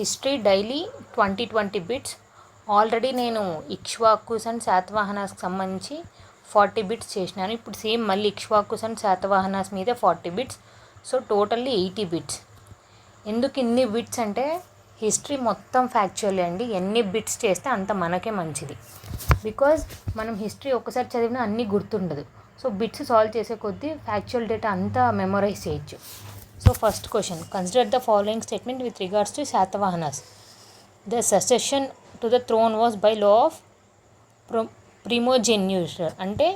History daily 20 bits. Already నేను Ikshvakus and శాతవాహనాస్కి సంబంధించి 40 bits చేసినాను. ఇప్పుడు సేమ్ మళ్ళీ ఇక్ష్వాకుస్ అండ్ శాతవాహనాస్ మీద 40 బిట్స్. So totally 80 bits. ఎందుకు ఇన్ని బిట్స్ అంటే హిస్టరీ మొత్తం ఫ్యాక్చువల్లీ అండి. ఎన్ని బిట్స్ చేస్తే అంత మనకే మంచిది. బికాజ్ మనం హిస్టరీ ఒక్కసారి చదివినా అన్నీ గుర్తుండదు. సో బిట్స్ సాల్వ్ చేసే కొద్దీ ఫ్యాక్చువల్ డేటా అంతా మెమొరైజ్ చేయొచ్చు. So first question, consider the following statement with regards to Satavahanas. The succession to the throne was by law of primogeniture, అంటే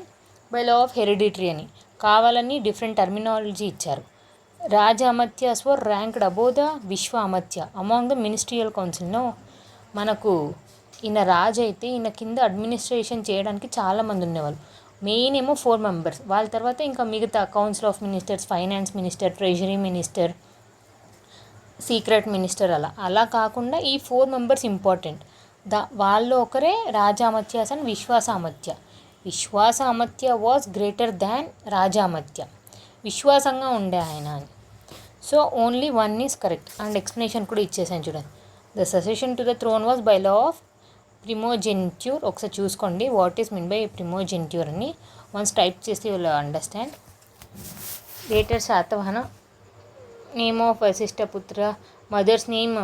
బై లా ఆఫ్ హెరిడిటరీ అని కావాలని డిఫరెంట్ టర్మినాలజీ ఇచ్చారు. రాజ అమత్యాస్ వర్ ranked above the విశ్వ అమత్య among the ministerial కౌన్సిల్ను. మనకు ఈయన రాజు అయితే ఈయన కింద అడ్మినిస్ట్రేషన్ చేయడానికి చాలామంది ఉండేవాళ్ళు. మెయిన్ ఏమో 4 మెంబర్స్. వాళ్ళ తర్వాత ఇంకా మిగతా council of ministers, finance minister, treasury minister, secret minister, అలా కాకుండా ఈ 4 మెంబర్స్ ఇంపార్టెంట్. వాళ్ళు ఒకరే Rajamatyas and Vishwasamatya. Vishwasamatya was greater than Rajamatya. విశ్వాసంగా ఉండే ఆయన అని. So only 1 is correct. And explanation కూడా ఇచ్చేసాను చూడండి. The succession to the throne was by law of primogeniture. ఒకసారి చూసుకోండి what is mean by primogeniture అని. వన్స్ టైప్ చేస్తే will understand. Later Satavahana, name of Vashishthaputra, mother's name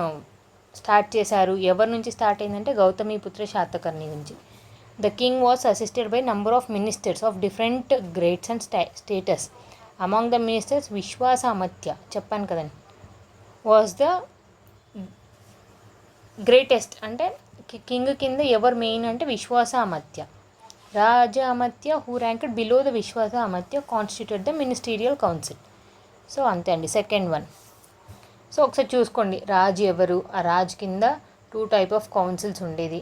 start చేశారు. ఎవరి నుంచి స్టార్ట్ అయిందంటే గౌతమిపుత్ర శాతకర్ణి నుంచి. The king was assisted by number of ministers of different grades and status. Among the ministers Vishwasamatya, చెప్పాను కదండి, was the greatest. అంటే కింగ్ కింద ఎవరు మెయిన్ అంటే Vishwasamatya. Raja Amatya who ranked below the Vishwasamatya constitute the ministerial council. So అంతే అండి. Second one. సో ఒకసారి చూసుకోండి రాజు ఎవరు. ఆ రాజు కింద 2 టైప్ ఆఫ్ కౌన్సిల్స్ ఉండేది.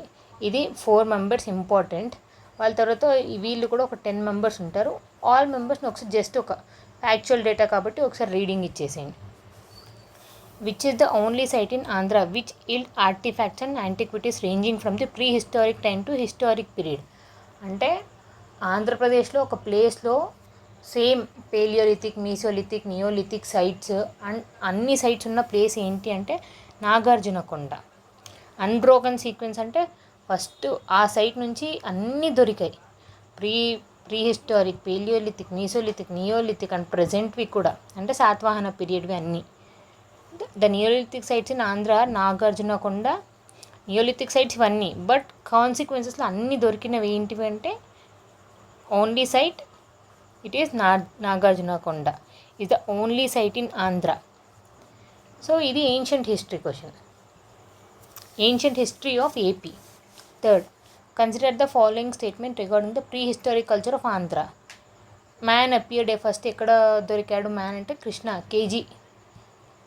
ఇది 4 మెంబర్స్ ఇంపార్టెంట్. వాళ్ళ తర్వాత వీళ్ళు కూడా ఒక 10 మెంబర్స్ ఉంటారు. ఆల్ మెంబర్స్ని ఒకసారి జస్ట్ ఒక ఫ్యాక్చువల్ డేటా కాబట్టి ఒకసారి రీడింగ్ ఇచ్చేసేయండి. Which is the only site in Andhra which yield artefacts and antiquities ranging from the prehistoric time to historic period. అంటే ఆంధ్రప్రదేశ్లో ఒక ప్లేస్లో same palaeolithic, mesolithic, neolithic sites and అన్ని సైట్స్ ఉన్న ప్లేస్ ఏంటి అంటే నాగార్జునకొండ. అన్బ్రోకన్ సీక్వెన్స్ అంటే ఫస్ట్ ఆ సైట్ నుంచి అన్నీ దొరికాయి. Prehistoric, palaeolithic, mesolithic, neolithic and ప్రజెంట్వి కూడా, అంటే శాతవాహన పీరియడ్వి అన్నీ. The neolithic sites in Andhra Nagarjunakonda, neolithic sites ఇవన్నీ. బట్ కాన్సిక్వెన్సెస్లో అన్నీ దొరికినవి ఏంటివి అంటే only site it is Nagarjunakonda is the only site in Andhra. So ఇది ancient history question. Ancient history of AP. Third, consider the following statement regarding the prehistoric culture of Andhra. Man appeared first ఎక్కడ దొరికాడు man అంటే Krishna,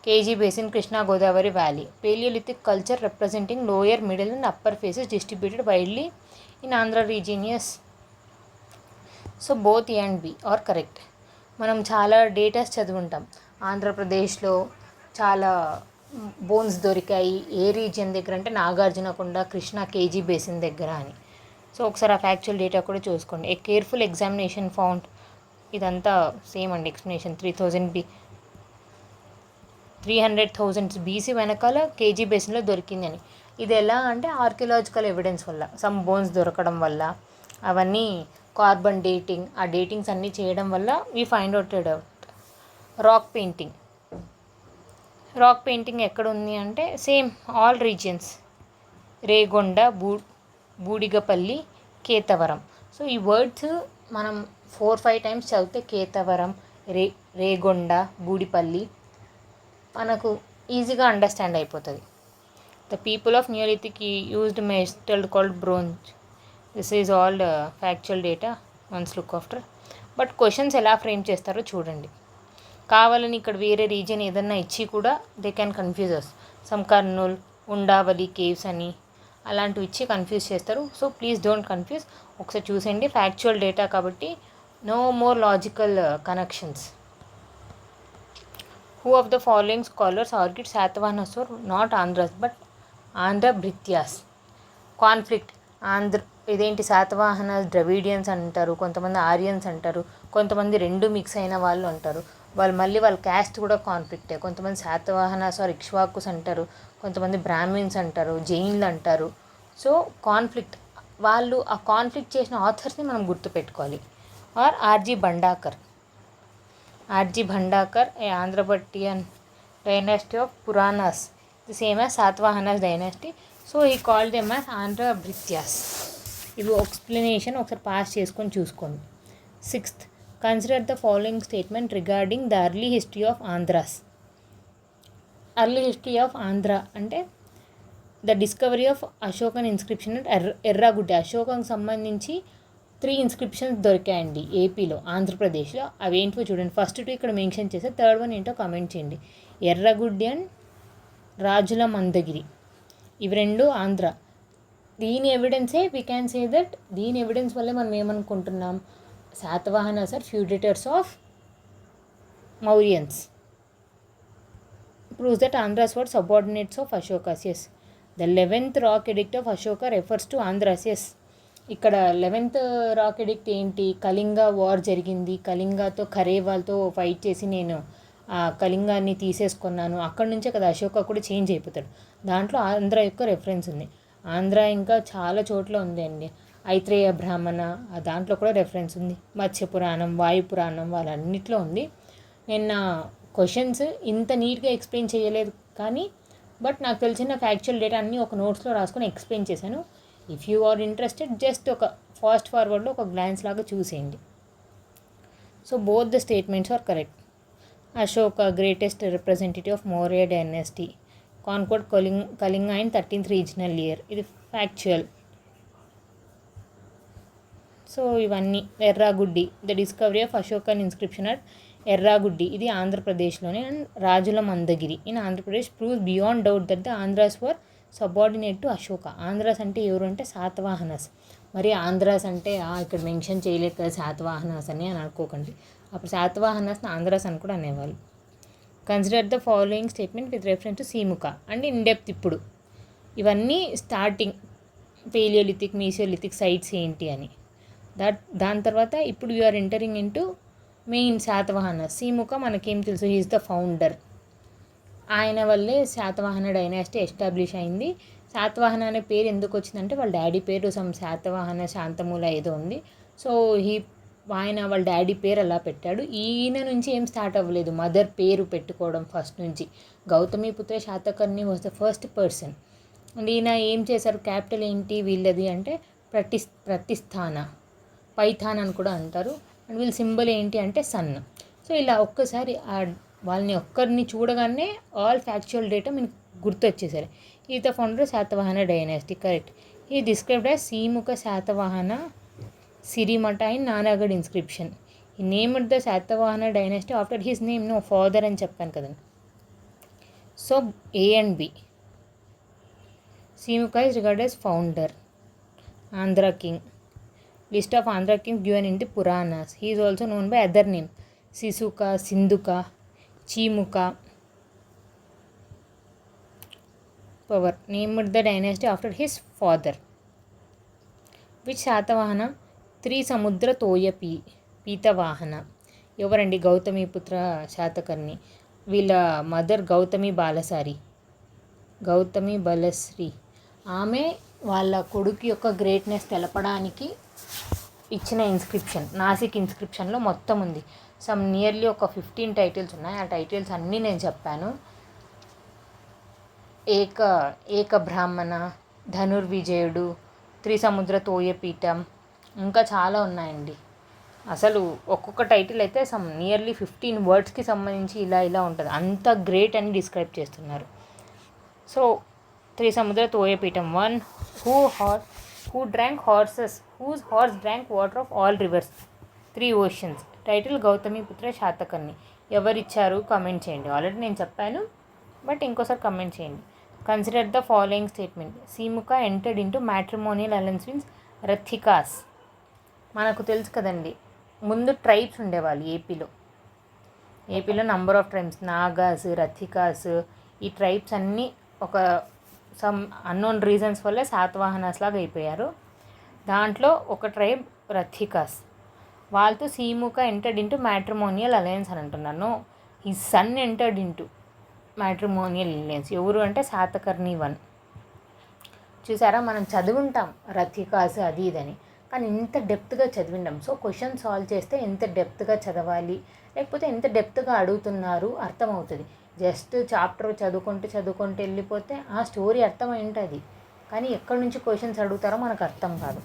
KG basin, Krishna Godavari valley. Palaeolithic culture representing lower, middle and upper phases distributed widely in Andhra region. Yes. So both A and B R correct. మనం చాలా datas చదువుంటాం. ఆంధ్రప్రదేశ్లో చాలా bones దొరికాయి ఏ region దగ్గర అంటే నాగార్జునకొండ, కృష్ణా, కేజీ బేసిన్ దగ్గర అని. సో ఒకసారి ఆ ఫ్యాక్చువల్ డేటా కూడా చూసుకోండి. ఏ కేర్ఫుల్ ఎగ్జామినేషన్ ఫౌండ్. ఇదంతా సేమ్ అండి ఎక్స్ప్లెనేషన్. 300,000 బీసీ వెనకాల కేజీ బేసిన్లో దొరికిందని. ఇది ఎలా అంటే ఆర్కియలాజికల్ ఎవిడెన్స్ వల్ల, సమ్ బోన్స్ దొరకడం వల్ల, అవన్నీ కార్బన్ డేటింగ్, ఆ డేటింగ్స్ అన్నీ చేయడం వల్ల we find out. Rock painting ఎక్కడ ఉంది అంటే same all regions, Regonda, Budigapalli, Ketavaram. So ఈ వర్డ్స్ మనం 4-5 టైమ్స్ చదివితే కేతవరం, రేగొండ, బూడిపల్లి మనకు ఈజీగా అండర్స్టాండ్ అయిపోతుంది. The people of neolithic used metal called bronze. This is all factual data, once look after. But questions ఎలా ఫ్రేమ్ చేస్తారో చూడండి. కావాలని ఇక్కడ వేరే రీజియన్ ఏదన్నా ఇచ్చి కూడా they can confuse us. Some Kurnool, Undavalli caves అని అలాంటివి ఇచ్చి కన్ఫ్యూజ్ చేస్తారు. So please don't confuse. ఒకసారి చూసేయండి ఫ్యాక్చువల్ డేటా కాబట్టి no more logical connections. Who of the following scholars argued Satavahanas were not Andhras but Andhra Bhrityas? Conflict. ఇదేంటి Satavahana Dravidians అంటారు, కొంతమంది ఆరియన్స్ అంటారు, కొంతమంది రెండు మిక్స్ అయిన వాళ్ళు అంటారు. వాళ్ళ క్యాస్ట్ కూడా కాన్ఫ్లిక్టే. కొంతమంది శాతవాహనాస్ ఆర్ ఇక్ష్వాకుస్ అంటారు, కొంతమంది బ్రాహ్మిన్స్ అంటారు, జైన్లు అంటారు. సో కాన్ఫ్లిక్ట్, వాళ్ళు ఆ కాన్ఫ్లిక్ట్ చేసిన ఆథర్స్ని మనం గుర్తుపెట్టుకోవాలి. R RG Bhandarkar a Andhrabhrityan dynasty of Puranas the same as Satavahanas dynasty. So he called them as Andhra Bhrityas. ఇవి ఎక్స్ప్లెనేషన్ ఒకసారి పాస్ చేసుకొని చూసుకోండి. 6th, consider the following statement regarding the early history of Andhras. Early history of Andhra అంటే the discovery of Ashokan inscription at Erragudi. అశోకంకి సంబంధించి 3 inscriptions దొరికాయండి ఏపీలో, ఆంధ్రప్రదేశ్లో. అవి ఏంటో చూడండి. ఫస్ట్ 2 ఇక్కడ మెన్షన్ చేస్తే, థర్డ్ వన్ ఏంటో కామెంట్ చేయండి. ఎర్రగుడ్డి అండ్ రాజుల మందగిరి, ఇవి 2 ఆంధ్ర. దీని ఎవిడెన్సే వీ క్యాన్ సే దట్, దీని ఎవిడెన్స్ వల్లే మనం ఏమనుకుంటున్నాం, Satavahanas are feudatories of Mauryans. proves that Andhras were subordinates of Ashokas. Yes. The 11th rock edict of Ashoka refers to Andhras. Yes. ఇక్కడ 11th రాక్ ఎడిక్ట్ ఏంటి, కళింగ వార్ జరిగింది, కళింగతో ఖరేవాల్తో ఫైట్ చేసి నేను ఆ కళింగాన్ని తీసేసుకున్నాను, అక్కడి నుంచే కదా అశోక కూడా చేంజ్ అయిపోతాడు. దాంట్లో ఆంధ్ర యొక్క రెఫరెన్స్ ఉంది. ఆంధ్ర ఇంకా చాలా చోట్ల ఉంది అండి. ఐత్రేయ బ్రాహ్మణ, దాంట్లో కూడా రెఫరెన్స్ ఉంది. మత్స్య పురాణం, వాయు పురాణం, వాళ్ళన్నిట్లో ఉంది. నేను నా క్వశ్చన్స్ ఇంత నీట్గా ఎక్స్ప్లెయిన్ చేయలేదు కానీ, బట్ నాకు తెలిసిన ఫ్యాక్చువల్ డేటా అన్నీ ఒక నోట్స్లో రాసుకొని ఎక్స్ప్లెయిన్ చేశాను. If you are interested just ఒక ఫాస్ట్ ఫార్వర్డ్లో ఒక గ్లాన్స్ లాగా చూసేయండి. So both the statements are correct. Ashoka greatest representative of Maurya dynasty, conquered Kalinga in 13th regional year, ఇది ఫ్యాక్చువల్. సో ఇవన్నీ Erragudi, the discovery of Ashokan inscription at Erragudi, ఇది ఆంధ్రప్రదేశ్లోనే. And Rajula Mandagiri in Andhra Pradesh proves beyond doubt that the Andhras were subordinate to Ashoka. Andhras అంటే ఎవరు అంటే శాతవాహనాస్. మరి ఆంధ్రాస్ అంటే ఇక్కడ మెన్షన్ చేయలేదు కదా శాతవాహనాస్ అని అనుకోకండి. అప్పుడు శాతవాహనాస్ని ఆంధ్రాస్ అని కూడా అనేవాళ్ళు. Consider the following statement with reference to Simuka and in depth. ఇప్పుడు ఇవన్నీ స్టార్టింగ్ పేలియోలిథిక్, మీసియోలిథిక్ సైట్స్ ఏంటి అని. దాని తర్వాత ఇప్పుడు you are entering into main Satavahanas. Simuka మనకేం తెలుసు, హీఈస్ ద ఫౌండర్. ఆయన వల్లే శాతవాహన డైనాసిటీ ఎస్టాబ్లిష్ అయింది. శాతవాహన అనే పేరు ఎందుకు వచ్చిందంటే వాళ్ళ డాడీ పేరు శాతవాహన శాంతమూల ఏదో ఉంది. సో వాళ్ళ డాడీ పేరు అలా పెట్టాడు. ఈయన నుంచి ఏం స్టార్ట్ అవ్వలేదు, మదర్ పేరు పెట్టుకోవడం ఫస్ట్ నుంచి. Gautamiputra Satakarni was the first person. And ఈయన ఏం చేశారు, క్యాపిటల్ ఏంటి వీళ్ళది అంటే ప్రతిస్థాన, పైథాన్ అని కూడా అంటారు. అండ్ వీళ్ళ సింబల్ ఏంటి అంటే సన్. సో ఇలా ఒక్కసారి వాళ్ళని ఒక్కరిని చూడగానే ఆల్ ఫ్యాక్చువల్ డేటా మీకు గుర్తొచ్చేసరి. He the founder Satavahana dynasty, correct. He described as Simukha Satavahana Sirimata in Nanaghat inscription. He named the Satavahana dynasty after his name, no father అని చెప్పాను కదండి. So A and B. Simukha is regarded as founder. Andhra king. List of Andhra kings given in the Puranas. He is also known by other name, Sisuka, Sindhuka, Chimuka. Power. Named the dynasty after his father. Which Satavahana? త్రిసముద్ర తోయ పీతవాహన. ఎవరండి, గౌతమిపుత్ర శాతకర్ణి. వీళ్ళ mother Gautami బలశ్రీ. ఆమె వాళ్ళ కొడుకు యొక్క greatness తెలపడానికి ఇచ్చిన inscription, Nashik ఇన్స్క్రిప్షన్లో మొత్తం ఉంది. సమ్ నియర్లీ ఒక 15 టైటిల్స్ ఉన్నాయి. ఆ టైటిల్స్ అన్నీ నేను చెప్పాను. ఏక బ్రాహ్మణ, ధనుర్విజయుడు, త్రిసముద్ర తోయపీఠం, ఇంకా చాలా ఉన్నాయండి. అసలు ఒక్కొక్క టైటిల్ అయితే సమ్ నియర్లీ 15 వర్డ్స్కి సంబంధించి ఇలా ఉంటుంది. అంత గ్రేట్ అని డిస్క్రైబ్ చేస్తున్నారు. So Trisamudra Toyapitham, one who drank horses, whose horse drank water of all rivers, 3 oceans. Title Gautamiputra Satakarni. ఎవరిచ్చారు కమెంట్ చేయండి. ఆల్రెడీ నేను చెప్పాను, బట్ ఇంకోసారి కమెంట్ చేయండి. Consider the following statement. Simukha entered into matrimonial alliance with Rathikas. మనకు తెలుసు కదండి, ముందు ట్రైబ్స్ ఉండేవాళ్ళు ఏపీలో number of tribes, Nagas, Rathikas. ఈ ట్రైబ్స్ అన్నీ ఒక సమ్ అన్నోన్ రీజన్స్ వల్ల శాతవాహనాస్ లాగా అయిపోయారు. దాంట్లో ఒక ట్రైబ్ రథికాస్. వాళ్ళతో Simuka entered into matrimonial alliance అని అంటున్నారు. నో, ఈ son entered into matrimonial alliance. ఎవరు అంటే శాతకర్ణి 1. చూసారా, మనం చదువుంటాం రథికాస్ అది ఇదని, కానీ ఇంత డెప్త్గా చదివింటాం. సో క్వశ్చన్ సాల్వ్ చేస్తే ఎంత డెప్త్గా చదవాలి, లేకపోతే ఎంత డెప్త్గా అడుగుతున్నారు అర్థమవుతుంది. జస్ట్ చాప్టర్ చదువుకుంటూ వెళ్ళిపోతే ఆ స్టోరీ అర్థమైంటుంది, కానీ ఎక్కడి నుంచి క్వశ్చన్స్ అడుగుతారో మనకు అర్థం కాదు.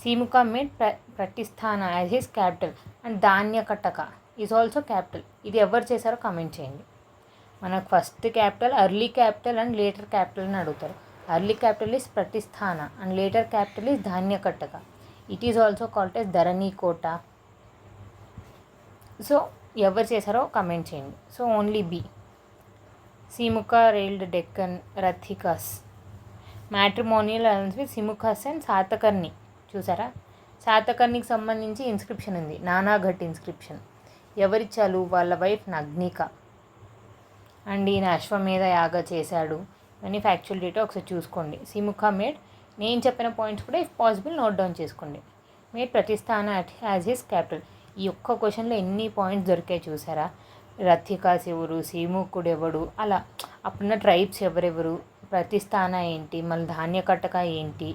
Simukha made Pratisthana as his capital and Dhanyakataka is also capital. ఇది ఎవరు చేశారో కమెంట్ చేయండి. మనకు first capital, early capital and later capital అని అడుగుతారు. Early capital is Pratisthana and later capital is Dhanyakataka. It is also called as Dharanikota. So ఎవరు చేశారో కమెంట్ చేయండి. So only B. Simukha ruled Deccan Rathikas. Matrimonial alliance with Simukhas and Satakarni. చూసారా, శాతకర్ణికి సంబంధించి ఇన్స్క్రిప్షన్ ఉంది, నానాఘట్ ఇన్స్క్రిప్షన్. ఎవరిచ్చారు? వాళ్ళ వైఫ్ నగ్నిక. అండ్ ఈయన అశ్వమేధ యాగ చేశాడు. ఇవన్నీ ఫ్యాక్చువల్ డేటా ఒకసారి చూసుకోండి. సీముఖ మేడ్, నేను చెప్పిన పాయింట్స్ కూడా ఇఫ్ పాసిబుల్ నోట్ డౌన్ చేసుకోండి. Made Pratisthana as his capital. ఈ ఒక్క క్వశ్చన్లో ఎన్ని పాయింట్స్ దొరికాయి చూసారా. రథికాస్ ఎవరు, సీముఖుడు ఎవడు, అలా అప్పుడున్న ట్రైబ్స్ ఎవరెవరు, ప్రతిస్థాన ఏంటి, మళ్ళీ ధాన్యకట్టక ఏంటి,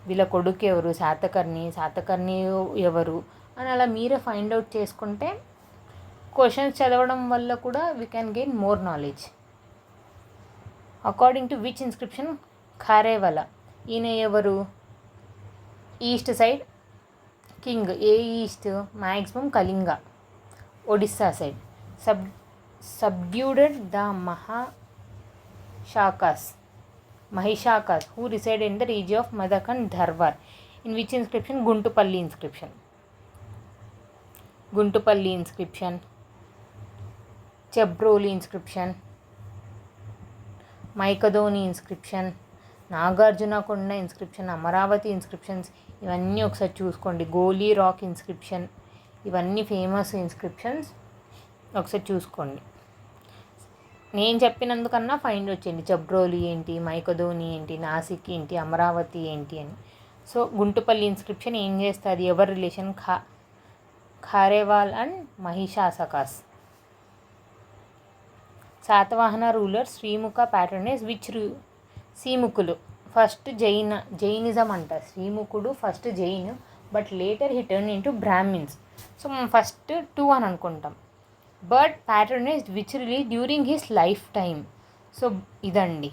వీళ్ళ కొడుకు ఎవరు, శాతకర్ణి ఎవరు అని అలా మీరే ఫైండ్ అవుట్ చేసుకుంటే క్వశ్చన్స్ చదవడం వల్ల కూడా we can gain more knowledge. According to which inscription? Kharavela. ఈయన ఎవరు? East side king. ఏ east? Maximum Kalinga, Odisha side. Subdued the Mahishakas who resided in the region of Madak and Dharwar. In which inscription? Guntupalli inscription, Chebroli inscription, Maikadoni inscription, Nagarjunakonda inscription, Amaravati inscriptions, ఇవన్నీ ఒకసారి చూసుకోండి. గోలీ rock inscription, ఇవన్నీ famous inscriptions ఒకసారి చూసుకోండి. నేను చెప్పినందుకన్నా find వచ్చేయండి. చబ్రోలి ఏంటి, మైకదోని ఏంటి, నాసిక్ ఏంటి, అమరావతి ఏంటి అని. సో గుంటుపల్లి ఇన్స్క్రిప్షన్ ఏం చేస్తుంది, ఎవరి relation? Kharavel and Mahishasakas. Satavahana ruler Srimukha patronage which శ్రీముఖులు ఫస్ట్ జైనిజం అంట. శ్రీముఖుడు first Jain, but later he turn into Brahmins. So మనం ఫస్ట్ 2 అని అనుకుంటాం. But patronage which release during his lifetime. So ఇదండి,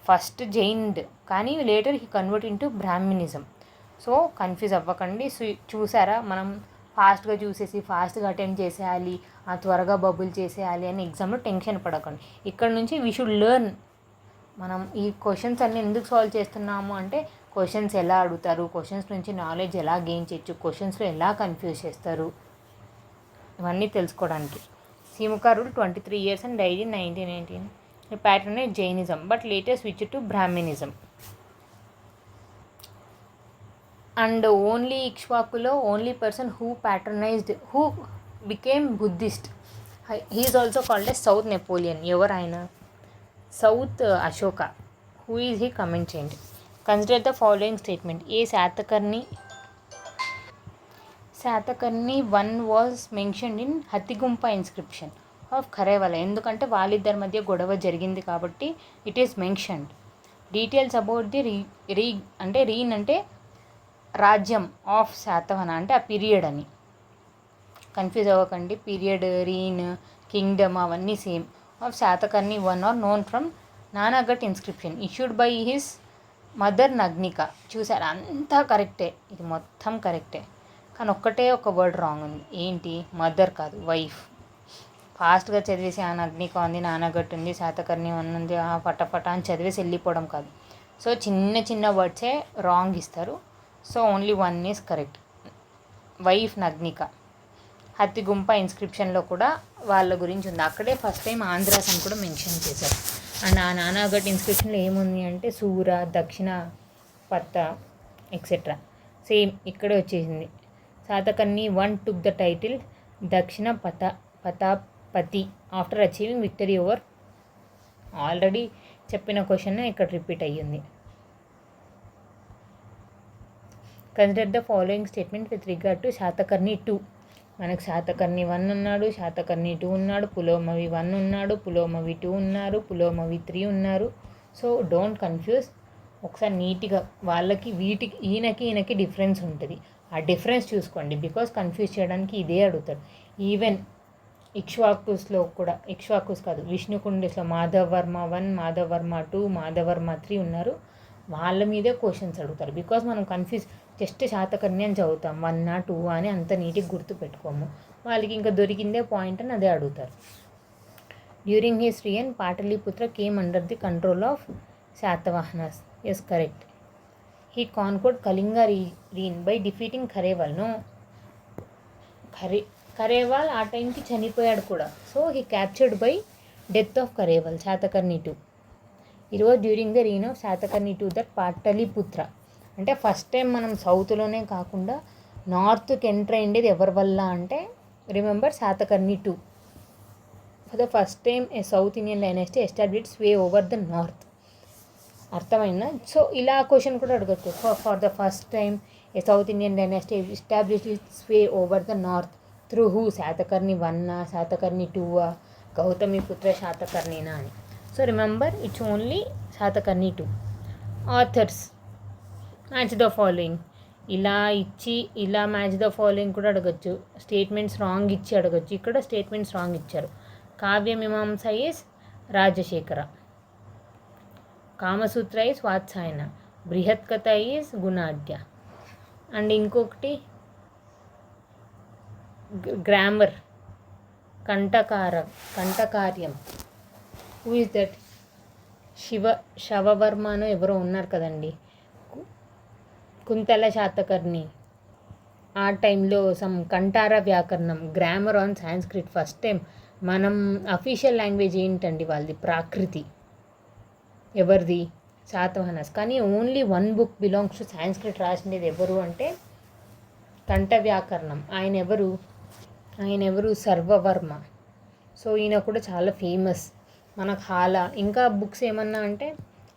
ఫస్ట్ జైన్డ్ కానీ later he convert into Brahminism. So confuse అవ్వకండి. చూసారా, మనం ఫాస్ట్గా చూసేసి ఫాస్ట్గా అటెంప్ట్ చేసేయాలి, త్వరగా బబుల్ చేసేయాలి అని ఎగ్జామ్లో టెన్షన్ పడకండి. ఇక్కడ నుంచి వీ షుడ్ లెర్న్. మనం ఈ క్వశ్చన్స్ అన్నీ ఎందుకు సాల్వ్ చేస్తున్నాము అంటే క్వశ్చన్స్ ఎలా అడుగుతారు, క్వశ్చన్స్ నుంచి నాలెడ్జ్ ఎలా గెయిన్ చేయొచ్చు, క్వశ్చన్స్లో ఎలా కన్ఫ్యూజ్ చేస్తారు, ఇవన్నీ తెలుసుకోవడానికి. సీముఖ rule 23 years and died in 1919. The patronage Jainism but later switched to Brahminism. And only Ikshvakulo, only person who became Buddhist. He is also called as South Napoleon. Ever aina? South Ashoka. Who is he? Comment change. Consider the following statement. A Satakarni 1 was mentioned in Hathigumpa inscription of Kharevala. ఎందుకంటే వాళ్ళిద్దరి మధ్య గొడవ జరిగింది కాబట్టి it is mentioned. Details about the reign అంటే రాజ్యం of శాతవహన అంటే ఆ పీరియడ్ అని. కన్ఫ్యూజ్ అవ్వకండి. పీరియడ్, రీన్, కింగ్డమ్ అవన్నీ same. Of Satakarni 1 are known from Nanaghat inscription issued by his mother Nagnika. చూసారు, అంతా కరెక్టే, ఇది మొత్తం కరెక్టే, కానీ ఒక్కటే ఒక వర్డ్ రాంగ్ ఉంది. ఏంటి? మదర్ కాదు, వైఫ్. ఫాస్ట్గా చదివేసి ఆ నగ్నిక ఉంది, నానాఘట్ ఉంది, శాతకర్ణి ఉంది, పటపట అని చదివేసి వెళ్ళిపోవడం కాదు. సో చిన్న చిన్న వర్డ్సే రాంగ్ ఇస్తారు. So only 1 is correct, wife Nagnika. Hathigumpha ఇన్స్క్రిప్షన్లో కూడా వాళ్ళ గురించి ఉంది. అక్కడే ఫస్ట్ టైం ఆంధ్రాస్ అని కూడా మెన్షన్ చేశారు. అండ్ ఆ నానాఘట్ ఇన్స్క్రిప్షన్లో ఏముంది అంటే సూర, దక్షిణ పత్త ఎక్సెట్రా సేమ్ ఇక్కడే వచ్చేసింది. Satakarni 1 took the title Dakshina Pathapati after achieving victory over. Already చెప్పిన క్వశ్చన్ ఇక్కడ రిపీట్ అయ్యింది. Consider the following statement with regard to Satakarni 2. మనకు శాతకర్ణి 1 ఉన్నాడు, శాతకర్ణి 2 ఉన్నాడు, పులోమవి 1 ఉన్నాడు, పులోమవి 2 ఉన్నారు, పులోమవి 3 ఉన్నారు. So don't confuse. ఒకసారి నీట్గా వాళ్ళకి వీటికి ఈయనకి డిఫరెన్స్ ఉంటుంది, ఆ డిఫరెన్స్ చూసుకోండి. బికాస్ కన్ఫ్యూజ్ చేయడానికి ఇదే అడుగుతారు. ఈవెన్ ఇక్ష్వాకుస్లో కూడా, ఇక్ష్వాకుస్ కాదు, విష్ణుకుండిస్లో మాధవ్ వర్మ 1, మాధవ్ వర్మ 2, మాధవ్ వర్మ 3 ఉన్నారు. వాళ్ళ మీదే క్వశ్చన్స్ అడుగుతారు. బికాస్ మనం కన్ఫ్యూజ్ జస్ట్ శాతకర్ణి అని చదువుతాం, 1 2 అని అంత నీట్గా గుర్తు పెట్టుకోము. వాళ్ళకి ఇంకా దొరికిందే పాయింట్ అని అదే అడుగుతారు. During his reign Pataliputra came under the control of Satavahanas. Yes, correct. He conquered Kalinga reign by defeating Kharavel. No, Kharavel ఆ టైంకి చనిపోయాడు కూడా. So he captured by death of Kharavel, Satakarni 2. ఈరోజు during the reign of Satakarni 2 that Pataliputra. అంటే ఫస్ట్ టైం మనం సౌత్లోనే కాకుండా నార్త్కి ఎంటర్ అయ్యేది ఎవరి వల్ల అంటే, remember Satakarni 2. For the first time a south Indian dynasty establish way over the north. అర్థమైందా? సో ఇలా క్వశ్చన్ కూడా అడగచ్చు. For the first time a south Indian dynasty establish its way over the north through who? Satakarni 1, Satakarni 2, Gautamiputra శాతకర్ణినా అని. So remember, it's only Satakarni 2. Authors match the following. ఇలా ఇచ్చి ఇలా match the following కూడా అడగచ్చు. స్టేట్మెంట్స్ రాంగ్ ఇచ్చి అడగచ్చు. ఇక్కడ స్టేట్మెంట్స్ రాంగ్ ఇచ్చారు. Kavyamimamsa is Rajasekhara, Kamasutra is Vatsyayana, Brihat Katha is Gunadhya. And ఇంకొకటి గ్రామర్ కంఠకార్యం. Who is that? శవవర్మను ఎవరో ఉన్నారు కదండి, కుంతల శాతకర్ణి. ఆ టైంలో సమ్ కంఠార వ్యాకరణం, grammar on Sanskrit. First time మనం అఫీషియల్ లాంగ్వేజ్ ఏంటండి వాళ్ళది? ప్రాకృతి. ఎవరిది? శాతవాహనస్. కానీ only 1 book belongs to Sanskrit. రాసినది ఎవరు అంటే కంఠ వ్యాకరణం. ఆయన ఎవరు? సర్వవర్మ. సో ఈయన కూడా చాలా ఫేమస్. మనకు హాలా, ఇంకా బుక్స్ ఏమన్నా అంటే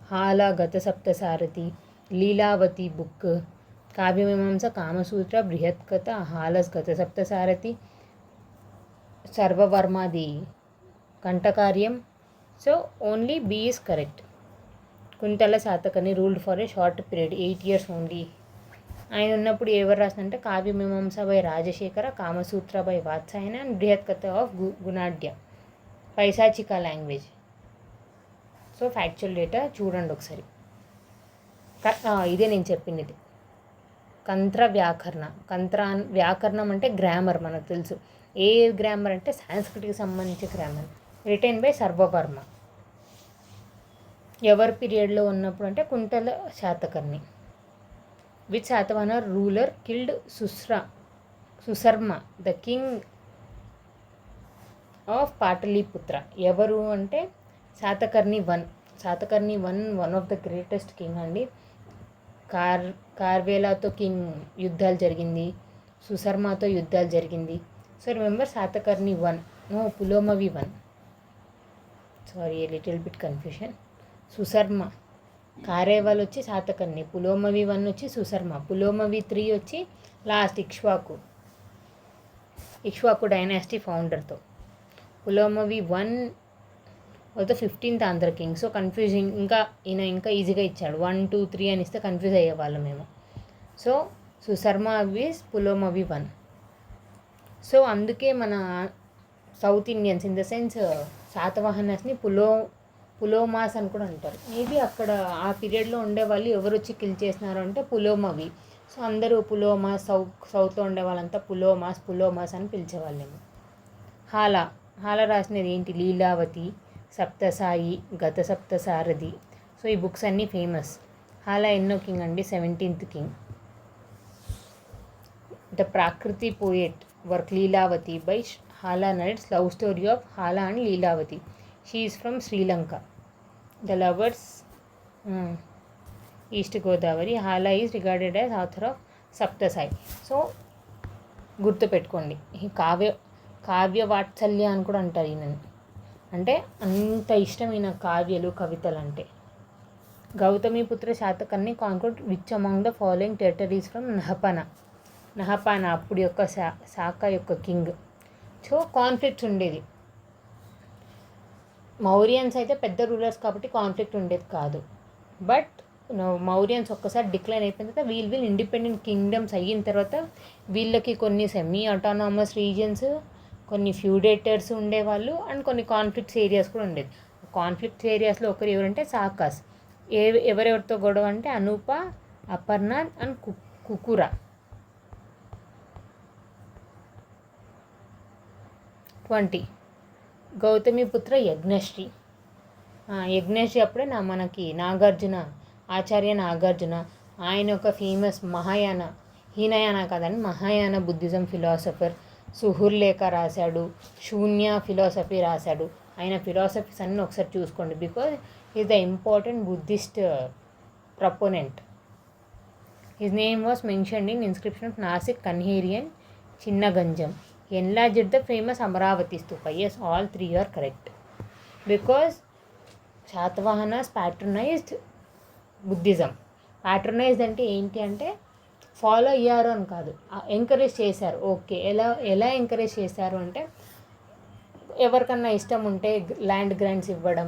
హాలా, గత సప్తసారథి, లీలావతి బుక్, కావ్యమీమాంస, కామసూత్ర, బృహత్ కథ, హాలస్ గత సప్తసారథి, సర్వవర్మది కంఠకార్యం. So only B is correct. Kuntala Satakarni ruled for a short period, 8 years only. ఆయన ఉన్నప్పుడు ఎవరు రాసినంటే Kavyamimamsa by Rajasekhara, Kamasutra by Vatsyayana and Brihat Katha of గుణాఢ్య. పైశాచిక లాంగ్వేజ్. సో ఫ్యాక్చువల్ డేటా చూడండి ఒకసారి. ఇదే నేను చెప్పింది. వ్యాకరణం అంటే గ్రామర్, మనకు తెలుసు. ఏ గ్రామర్ అంటే సాంస్క్రిట్కి సంబంధించిన గ్రామర్. Retain by Sarvavarma. ఎవరి పీరియడ్లో ఉన్నప్పుడు అంటే Kuntala Satakarni. Which Satavahana ruler killed Susharma the king of Pataliputra. ఎవరు అంటే Satakarni 1. Satakarni 1 one of the greatest king అండి. కార్వేలాతో యుద్ధాలు జరిగింది, సుశర్మతో యుద్ధాలు జరిగింది. So remember Satakarni 1, no Pulomavi 1. Sorry, little bit confusion. Susharma, Kharavela వచ్చి శాతకర్ణి, పులోమవి 1 వచ్చి సుశర్మ, పులోమవి 3 వచ్చి లాస్ట్ ఇక్ష్వాకు డైనాసిటీ ఫౌండర్తో. Pulomavi 1 was the 15th Andhra king. So confusing. ఇంకా ఈజీగా ఇచ్చాడు. 1 2 3 అని ఇస్తే కన్ఫ్యూజ్ అయ్యేవాళ్ళం మేము. So Susharma is Pulomavi 1. So అందుకే మన south Indians in the sense శాతవాహనస్ని పులోమాస్ అని కూడా అంటారు. మేబీ అక్కడ ఆ పీరియడ్లో ఉండేవాళ్ళు ఎవరు వచ్చి కిల్ చేసినారు అంటే పులోమవి. సో అందరూ పులోమాస్, సౌత్లో ఉండే వాళ్ళంతా పులోమాస్ అని పిలిచేవాళ్ళేమో. హాలా రాసినది ఏంటి? లీలావతి, సప్తసాయి, గత సప్తసారథి. సో ఈ బుక్స్ అన్నీ ఫేమస్. హాలా ఎన్నో కింగ్ అండి? 17th king. The Prakrit poet work Lilavati by Hala narrates love story of Hala and Lilavati. She is from Sri Lanka. The lovers east Godavari. Hala is regarded as author of Saptasati. So గుర్తుపెట్టుకోండి. ఈ కావ్య వాత్సల్య అని కూడా అంటారు ఈయనని. అంటే అంత ఇష్టమైన కావ్యాలు, కవితలు అంటే. Gautamiputra Satakarni conquered which among the following territories from Nahapana అప్పుడు యొక్క శాఖ యొక్క కింగ్. సో కాన్ఫ్లిక్ట్స్ ఉండేది. మౌర్యన్స్ అయితే పెద్ద రూలర్స్ కాబట్టి కాన్ఫ్లిక్ట్ ఉండేది కాదు. బట్ మౌర్యన్స్ ఒక్కసారి డిక్లైన్ అయిపోయిన తర్వాత వీళ్ళు ఇండిపెండెంట్ కింగ్డమ్స్ అయిన తర్వాత వీళ్ళకి కొన్ని సెమీ ఆటోనామస్ రీజియన్స్, కొన్ని ఫ్యూడేటర్స్ ఉండేవాళ్ళు, అండ్ కొన్ని కాన్ఫ్లిక్ట్స్ ఏరియాస్ కూడా ఉండేది. కాన్ఫ్లిక్ట్స్ ఏరియాస్లో ఒకరు ఎవరంటే సాకాస్. ఎవరెవరితో గొడవ అంటే అనూప, అపర్ణ అండ్ కుకుర. 20 గౌతమిపుత్ర యజ్ఞశ్రీ. యజ్ఞశ్రీ అప్పుడే మనకి నాగార్జున, ఆచార్య నాగార్జున, ఆయన ఒక ఫేమస్ హీనయాన కాదండి, మహాయాన బుద్ధిజం ఫిలాసఫర్. సుహుర్లేఖ రాశాడు, శూన్య ఫిలాసఫీ రాశాడు. ఆయన ఫిలాసఫీస్ అన్నీ ఒకసారి చూసుకోండి, because is the important Buddhist proponent. His name was mentioned in inscription of Nasik, కన్హేరియన్, Chinnaganjam. Enlarged the famous Amaravati Stupa. Yes, all 3 are correct. Because Shatavahanas patronized Buddhism. Patronized అంటే ఏంటి అంటే ఫాలో అయ్యారు అని కాదు, ఎంకరేజ్ చేశారు. ఓకే, ఎలా ఎంకరేజ్ చేశారు అంటే ఎవరికన్నా ఇష్టం ఉంటే ల్యాండ్ గ్రాంట్స్ ఇవ్వడం,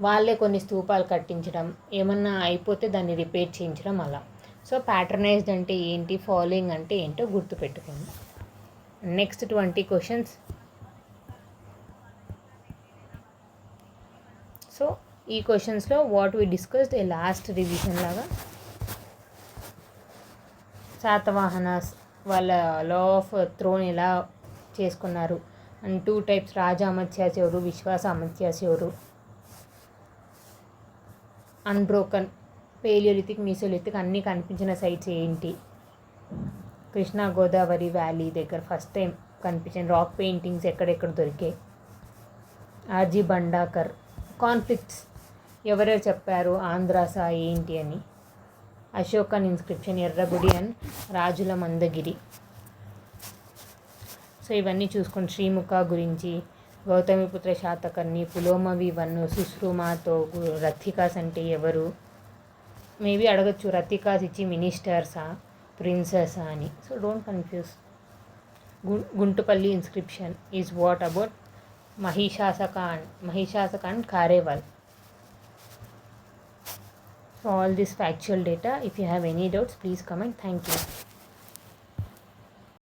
వాళ్ళే కొన్ని స్తూపాలు కట్టించడం, ఏమన్నా అయిపోతే దాన్ని రిపేర్ చేయించడం అలా. సో ప్యాట్రనైజ్డ్ అంటే ఏంటి, ఫాలోయింగ్ అంటే ఏంటో గుర్తుపెట్టుకోండి. Next 20 questions. సో ఈ క్వశ్చన్స్లో what we discussed a last revision లాగా, శాతవాహనాస్ వాళ్ళ లా ఆఫ్ థ్రోన్ ఎలా చేసుకున్నారు, అండ్ 2 టైప్స్, రాజా అమత్యాస్ ఎవరు, విశ్వాస అమత్యాస్ ఎవరు, అన్బ్రోకన్, పేలియోలిథిక్, మీసోలిథిక్ అన్నీ కనిపించిన సైట్స్ ఏంటి, కృష్ణా గోదావరి వ్యాలీ దగ్గర ఫస్ట్ టైం కనిపించిన రాక్ పెయింటింగ్స్ ఎక్కడెక్కడ దొరికాయి, ఆర్జీ బండాకర్, కాన్ఫ్లిక్ట్స్ ఎవరెవరు చెప్పారు, ఆంధ్రాసా ఏంటి అని, Ashokan inscription, Erragudi and Rajula Mandagiri. So ఇవన్నీ చూసుకోండి. శ్రీముఖ గురించి, గౌతమిపుత్ర శాతకర్ణి, పులోమవి వన్ను, సుశ్రుమాతో, రథికాస్ అంటే ఎవరు, మేబీ అడగచ్చు రథికాస్ ఇచ్చి మినిస్టర్సా ప్రిన్సెస్ అని. So don't confuse. Guntupalli inscription is what about Mahisasaka and Kharavela. So all this factual data, if you have any doubts please comment. Thank you.